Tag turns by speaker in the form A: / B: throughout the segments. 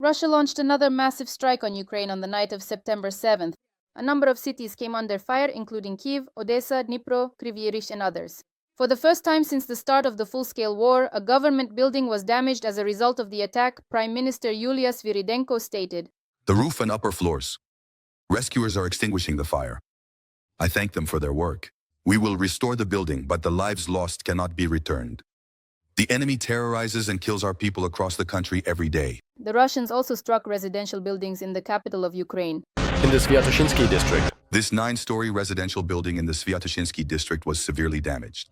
A: Russia launched another massive strike on Ukraine on the night of September 7th. A number of cities came under fire, including Kyiv, Odessa, Dnipro, Kryvyi Rih, and others. For the first time since the start of the full-scale war, a government building was damaged as a result of the attack, Prime Minister Yulia Sviridenko stated.
B: The roof and upper floors. Rescuers are extinguishing the fire. I thank them for their work. We will restore the building, but the lives lost cannot be returned. The enemy terrorizes and kills our people across the country every day.
A: The Russians also struck residential buildings in the capital of Ukraine.
C: In the Sviatoshinsky district.
B: This 9-story residential building in the Sviatoshinsky district was severely damaged.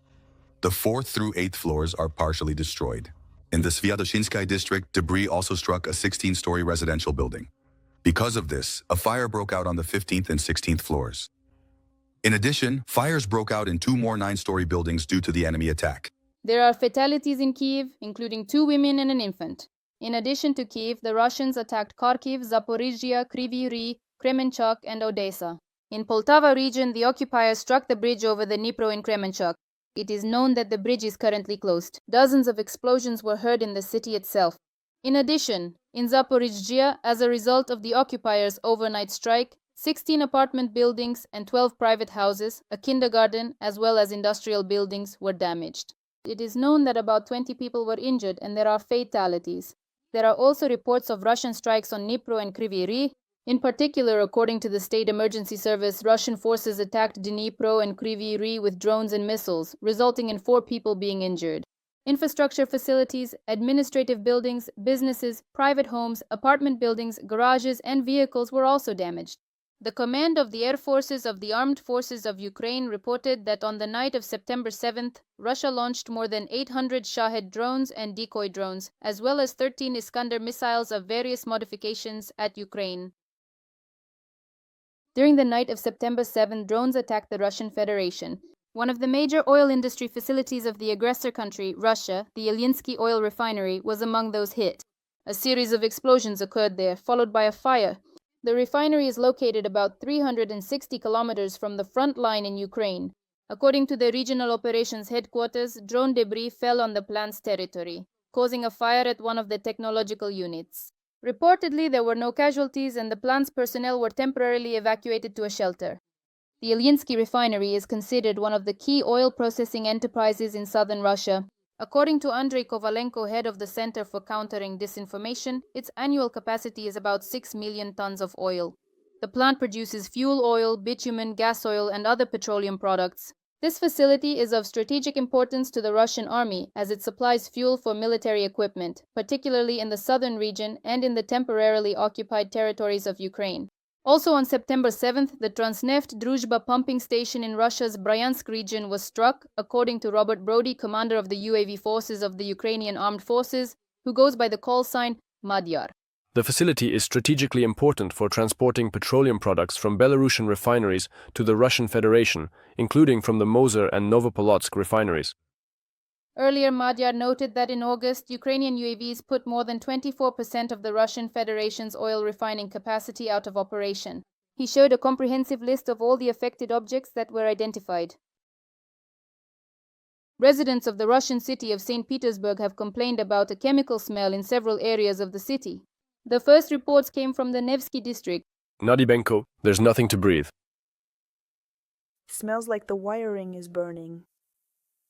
B: The 4th through 8th floors are partially destroyed. In the Sviatoshinsky district, debris also struck a 16-story residential building. Because of this, a fire broke out on the 15th and 16th floors. In addition, fires broke out in 2 more 9-story buildings due to the enemy attack.
A: There are fatalities in Kyiv, including 2 women and an infant. In addition to Kyiv, the Russians attacked Kharkiv, Zaporizhia, Kryvyi Rih, Kremenchuk, and Odessa. In Poltava region, the occupiers struck the bridge over the Dnipro in Kremenchuk. It is known that the bridge is currently closed. Dozens of explosions were heard in the city itself. In addition, in Zaporizhia, as a result of the occupiers' overnight strike, 16 apartment buildings and 12 private houses, a kindergarten, as well as industrial buildings were damaged. It is known that about 20 people were injured and there are fatalities. There are also reports of Russian strikes on Dnipro and Kryvyi Rih. In particular, according to the State Emergency Service, Russian forces attacked Dnipro and Kryvyi Rih with drones and missiles, resulting in 4 people being injured. Infrastructure facilities, administrative buildings, businesses, private homes, apartment buildings, garages, and vehicles were also damaged. The command of the Air Forces of the Armed Forces of Ukraine reported that on the night of September 7th, Russia launched more than 800 Shahed drones and decoy drones, as well as 13 Iskander missiles of various modifications at Ukraine. During the night of September 7th, drones attacked the Russian Federation. One of the major oil industry facilities of the aggressor country, Russia, the Ilyinsky oil refinery, was among those hit. A series of explosions occurred there, followed by a fire. The refinery is located about 360 kilometers from the front line in Ukraine. According to the regional operations headquarters, drone debris fell on the plant's territory, causing a fire at one of the technological units. Reportedly, there were no casualties and the plant's personnel were temporarily evacuated to a shelter. The Ilyinsky refinery is considered one of the key oil processing enterprises in southern Russia. According to Andrei Kovalenko, head of the Center for Countering Disinformation, its annual capacity is about 6 million tons of oil. The plant produces fuel oil, bitumen, gas oil, and other petroleum products. This facility is of strategic importance to the Russian army as it supplies fuel for military equipment, particularly in the southern region and in the temporarily occupied territories of Ukraine. Also on September 7th, the Transneft Druzhba pumping station in Russia's Bryansk region was struck, according to Robert Brody, commander of the UAV forces of the Ukrainian Armed Forces, who goes by the call sign Madyar.
C: The facility is strategically important for transporting petroleum products from Belarusian refineries to the Russian Federation, including from the Moser and Novopolotsk refineries.
A: Earlier, Madyar noted that in August, Ukrainian UAVs put more than 24% of the Russian Federation's oil refining capacity out of operation. He showed a comprehensive list of all the affected objects that were identified. Residents of the Russian city of St. Petersburg have complained about a chemical smell in several areas of the city. The first reports came from the Nevsky district.
C: Nadibenko, there's nothing to breathe.
D: Smells like the wiring is burning.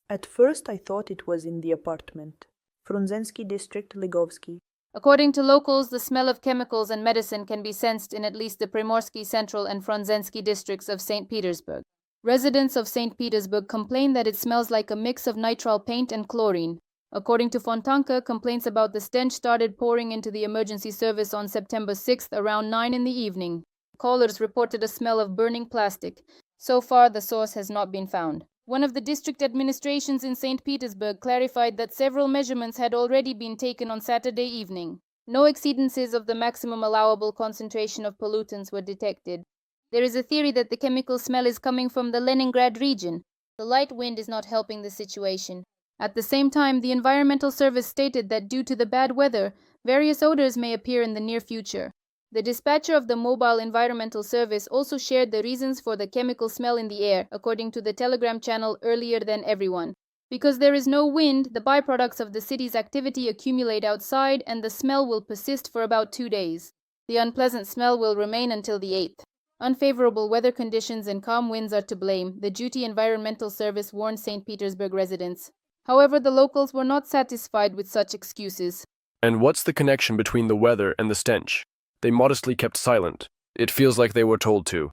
D: At first I thought it was in the apartment. Frunzensky district, Ligovsky.
A: According to locals, the smell of chemicals and medicine can be sensed in at least the Primorsky Central and Frunzensky districts of St. Petersburg. Residents of St. Petersburg complain that it smells like a mix of nitrile paint and chlorine. According to Fontanka, complaints about the stench started pouring into the emergency service on September 6th around 9 in the evening. Callers reported a smell of burning plastic. So far, the source has not been found. One of the district administrations in St. Petersburg clarified that several measurements had already been taken on Saturday evening. No exceedances of the maximum allowable concentration of pollutants were detected. There is a theory that the chemical smell is coming from the Leningrad region. The light wind is not helping the situation. At the same time, the Environmental Service stated that due to the bad weather, various odors may appear in the near future. The dispatcher of the Mobile Environmental Service also shared the reasons for the chemical smell in the air, according to the Telegram channel Earlier Than Everyone. Because there is no wind, the byproducts of the city's activity accumulate outside and the smell will persist for about 2 days. The unpleasant smell will remain until the 8th. Unfavorable weather conditions and calm winds are to blame, the Duty Environmental Service warned St. Petersburg residents. However, the locals were not satisfied with such excuses.
C: And what's the connection between the weather and the stench? They modestly kept silent. It feels like they were told to.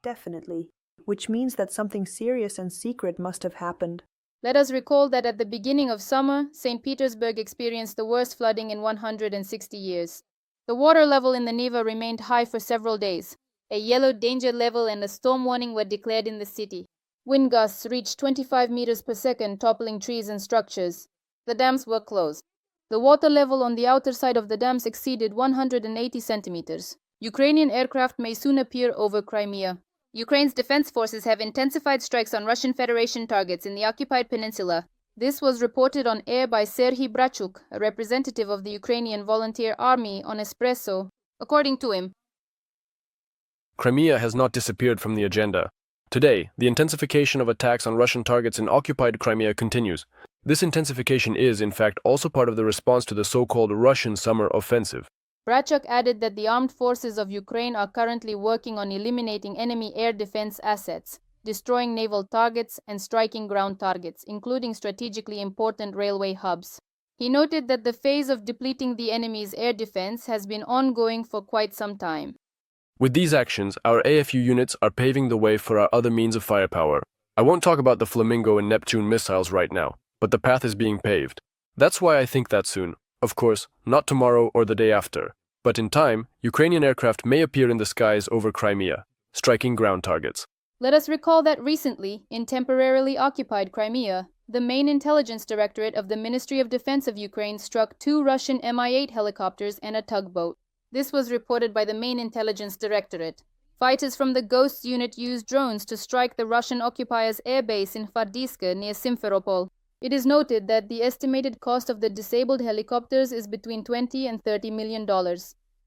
D: Definitely. Which means that something serious and secret must have happened.
A: Let us recall that at the beginning of summer, St. Petersburg experienced the worst flooding in 160 years. The water level in the Neva remained high for several days. A yellow danger level and a storm warning were declared in the city. Wind gusts reached 25 meters per second, toppling trees and structures. The dams were closed. The water level on the outer side of the dams exceeded 180 centimeters. Ukrainian aircraft may soon appear over Crimea. Ukraine's defense forces have intensified strikes on Russian Federation targets in the occupied peninsula. This was reported on air by Serhiy Brachuk, a representative of the Ukrainian Volunteer Army, on Espresso. According to him,
C: Crimea has not disappeared from the agenda. Today, the intensification of attacks on Russian targets in occupied Crimea continues. This intensification is, in fact, also part of the response to the so-called Russian summer offensive.
A: Brachuk added that the armed forces of Ukraine are currently working on eliminating enemy air defense assets, destroying naval targets, and striking ground targets, including strategically important railway hubs. He noted that the phase of depleting the enemy's air defense has been ongoing for quite some time.
C: With these actions, our AFU units are paving the way for our other means of firepower. I won't talk about the Flamingo and Neptune missiles right now, but the path is being paved. That's why I think that soon. Of course, not tomorrow or the day after, but in time, Ukrainian aircraft may appear in the skies over Crimea, striking ground targets.
A: Let us recall that recently, in temporarily occupied Crimea, the main intelligence directorate of the Ministry of Defense of Ukraine struck 2 Russian Mi-8 helicopters and a tugboat. This was reported by the main intelligence directorate. Fighters from the Ghosts unit used drones to strike the Russian occupiers' airbase in Fardiska near Simferopol. It is noted that the estimated cost of the disabled helicopters is between $20 and $30 million.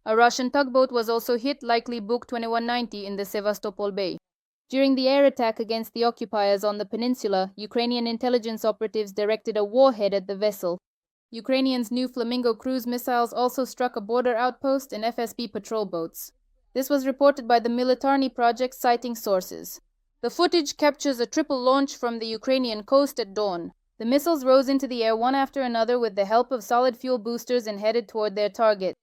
A: A Russian tugboat was also hit, likely Buk 2190, in the Sevastopol Bay. During the air attack against the occupiers on the peninsula, Ukrainian intelligence operatives directed a warhead at the vessel. Ukrainians' new Flamingo cruise missiles also struck a border outpost and FSB patrol boats. This was reported by the Militarny project, citing sources. The footage captures a triple launch from the Ukrainian coast at dawn. The missiles rose into the air one after another with the help of solid fuel boosters and headed toward their target.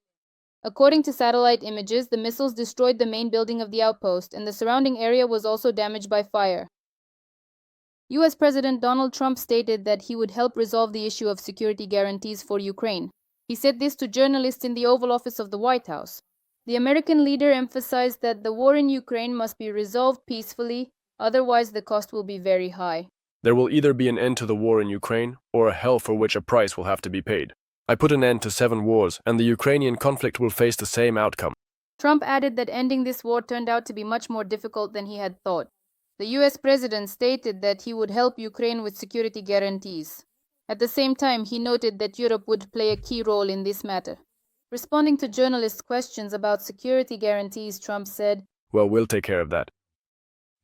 A: According to satellite images, the missiles destroyed the main building of the outpost, and the surrounding area was also damaged by fire. U.S. President Donald Trump stated that he would help resolve the issue of security guarantees for Ukraine. He said this to journalists in the Oval Office of the White House. The American leader emphasized that the war in Ukraine must be resolved peacefully, otherwise the cost will be very high.
C: There will either be an end to the war in Ukraine, or a hell for which a price will have to be paid. I put an end to 7 wars, and the Ukrainian conflict will face the same outcome.
A: Trump added that ending this war turned out to be much more difficult than he had thought. The U.S. president stated that he would help Ukraine with security guarantees. At the same time, he noted that Europe would play a key role in this matter. Responding to journalists' questions about security guarantees, Trump said,
C: "Well, we'll take care of that.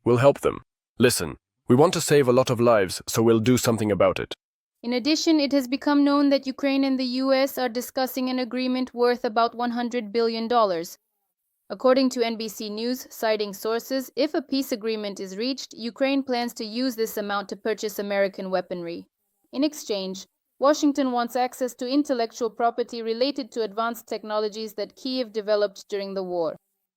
C: We'll help them. Listen, we want to save a lot of lives, so we'll do something about it."
A: In addition, it has become known that Ukraine and the U.S. are discussing an agreement worth about $100 billion. According to NBC News, citing sources, if a peace agreement is reached, Ukraine plans to use this amount to purchase American weaponry. In exchange, Washington wants access to intellectual property related to advanced technologies that Kyiv developed during the war.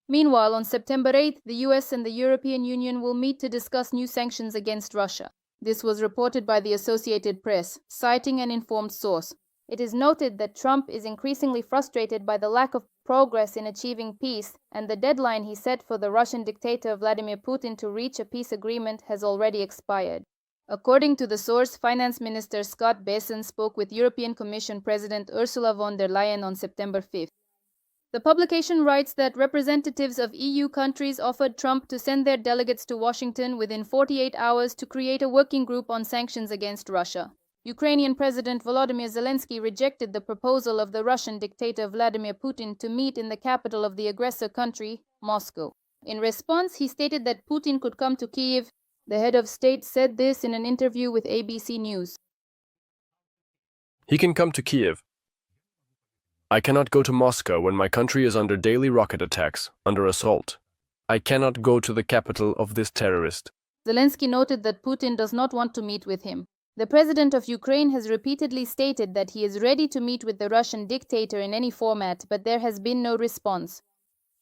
A: Meanwhile, on September 8th, the US and the European Union will meet to discuss new sanctions against Russia. This was reported by the Associated Press, citing an informed source. It is noted that Trump is increasingly frustrated by the lack of progress in achieving peace, and the deadline he set for the Russian dictator Vladimir Putin to reach a peace agreement has already expired. According to the source, Finance Minister Scott Bessent spoke with European Commission President Ursula von der Leyen on September 5th. The publication writes that representatives of EU countries offered Trump to send their delegates to Washington within 48 hours to create a working group on sanctions against Russia. Ukrainian President Volodymyr Zelensky rejected the proposal of the Russian dictator Vladimir Putin to meet in the capital of the aggressor country, Moscow. In response, he stated that Putin could come to Kyiv The head of state said this in an interview with ABC News.
C: He can come to Kyiv. I cannot go to Moscow when my country is under daily rocket attacks, under assault. I cannot go to the capital of this terrorist.
A: Zelensky noted that Putin does not want to meet with him. The president of Ukraine has repeatedly stated that he is ready to meet with the Russian dictator in any format, but there has been no response.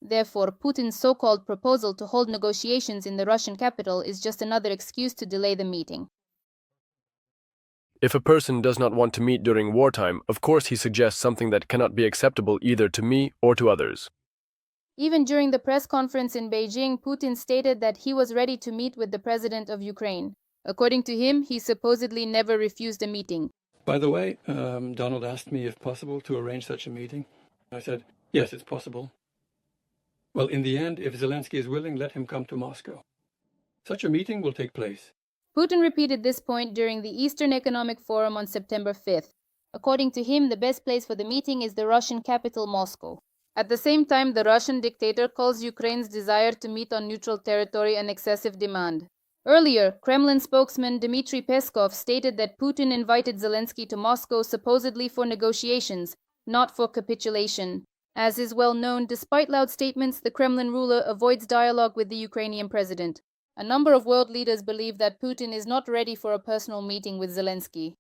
A: Therefore, Putin's so-called proposal to hold negotiations in the Russian capital is just another excuse to delay the meeting.
C: If a person does not want to meet during wartime, of course he suggests something that cannot be acceptable either to me or to others.
A: Even during the press conference in Beijing, Putin stated that he was ready to meet with the president of Ukraine. According to him, he supposedly never refused a meeting.
E: By the way, Donald asked me if possible to arrange such a meeting. I said, yes, it's possible. Well, in the end, if Zelensky is willing, let him come to Moscow. Such a meeting will take place.
A: Putin repeated this point during the Eastern Economic Forum on September 5th. According to him, the best place for the meeting is the Russian capital, Moscow. At the same time, the Russian dictator calls Ukraine's desire to meet on neutral territory an excessive demand. Earlier, Kremlin spokesman Dmitry Peskov stated that Putin invited Zelensky to Moscow supposedly for negotiations, not for capitulation. As is well known, despite loud statements, the Kremlin ruler avoids dialogue with the Ukrainian president. A number of world leaders believe that Putin is not ready for a personal meeting with Zelensky.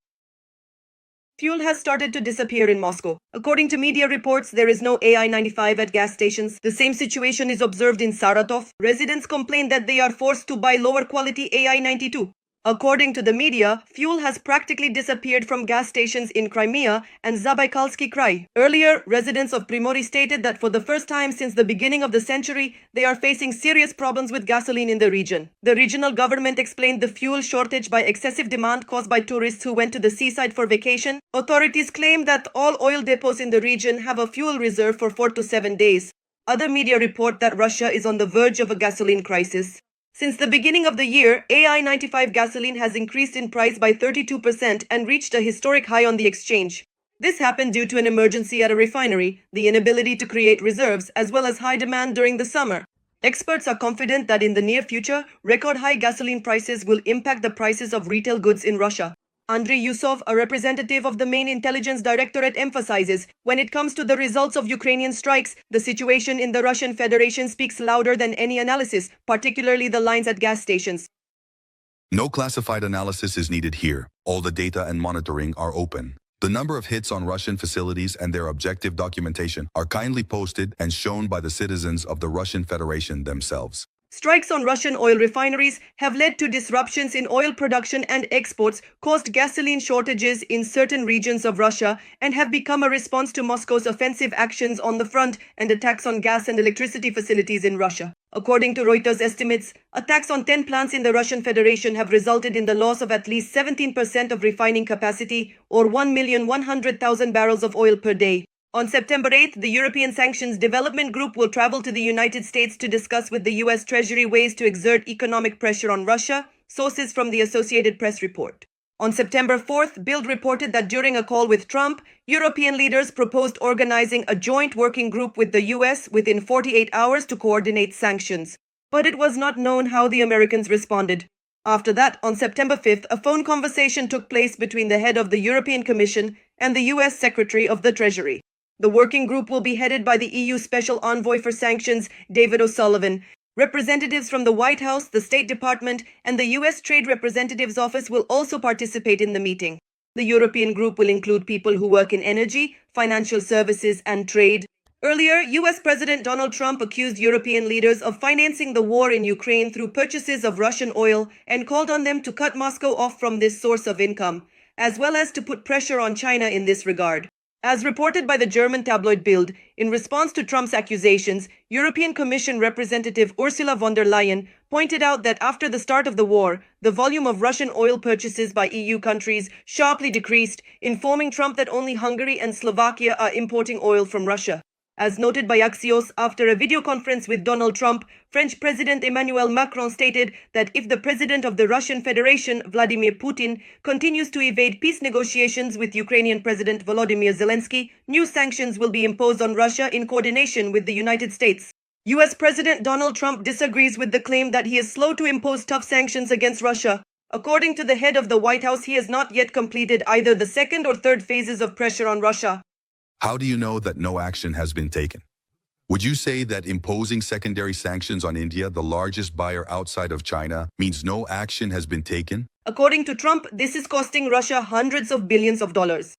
F: Fuel has started to disappear in Moscow. According to media reports, there is no AI-95 at gas stations. The same situation is observed in Saratov. Residents complain that they are forced to buy lower quality AI-92. According to the media, fuel has practically disappeared from gas stations in Crimea and Zabaikalsky Krai. Earlier, residents of Primory stated that for the first time since the beginning of the century, they are facing serious problems with gasoline in the region. The regional government explained the fuel shortage by excessive demand caused by tourists who went to the seaside for vacation. Authorities claim that all oil depots in the region have a fuel reserve for 4 to 7 days. Other media report that Russia is on the verge of a gasoline crisis. Since the beginning of the year, AI-95 gasoline has increased in price by 32% and reached a historic high on the exchange. This happened due to an emergency at a refinery, the inability to create reserves, as well as high demand during the summer. Experts are confident that in the near future, record high gasoline prices will impact the prices of retail goods in Russia. Andrei Yusov, a representative of the main intelligence directorate, emphasizes, when it comes to the results of Ukrainian strikes, the situation in the Russian Federation speaks louder than any analysis, particularly the lines at gas stations.
B: No classified analysis is needed here. All the data and monitoring are open. The number of hits on Russian facilities and their objective documentation are kindly posted and shown by the citizens of the Russian Federation themselves.
F: Strikes on Russian oil refineries have led to disruptions in oil production and exports, caused gasoline shortages in certain regions of Russia, and have become a response to Moscow's offensive actions on the front and attacks on gas and electricity facilities in Russia. According to Reuters estimates, attacks on 10 plants in the Russian Federation have resulted in the loss of at least 17% of refining capacity, or 1,100,000 barrels of oil per day. On September 8th, the European Sanctions Development Group will travel to the United States to discuss with the U.S. Treasury ways to exert economic pressure on Russia, sources from the Associated Press report. On September 4th, Bild reported that during a call with Trump, European leaders proposed organizing a joint working group with the U.S. within 48 hours to coordinate sanctions. But it was not known how the Americans responded. After that, on September 5th, a phone conversation took place between the head of the European Commission and the U.S. Secretary of the Treasury. The working group will be headed by the EU Special Envoy for Sanctions, David O'Sullivan. Representatives from the White House, the State Department, and the U.S. Trade Representative's Office will also participate in the meeting. The European group will include people who work in energy, financial services, and trade. Earlier, U.S. President Donald Trump accused European leaders of financing the war in Ukraine through purchases of Russian oil and called on them to cut Moscow off from this source of income, as well as to put pressure on China in this regard. As reported by the German tabloid Bild, in response to Trump's accusations, European Commission representative Ursula von der Leyen pointed out that after the start of the war, the volume of Russian oil purchases by EU countries sharply decreased, informing Trump that only Hungary and Slovakia are importing oil from Russia. As noted by Axios, after a video conference with Donald Trump, French President Emmanuel Macron stated that if the president of the Russian Federation, Vladimir Putin, continues to evade peace negotiations with Ukrainian President Volodymyr Zelensky, new sanctions will be imposed on Russia in coordination with the United States. US President Donald Trump disagrees with the claim that he is slow to impose tough sanctions against Russia. According to the head of the White House, he has not yet completed either the second or third phases of pressure on Russia.
B: How do you know that no action has been taken? Would you say that imposing secondary sanctions on India, the largest buyer outside of China, means no action has been taken?
F: According to Trump, this is costing Russia hundreds of billions of dollars.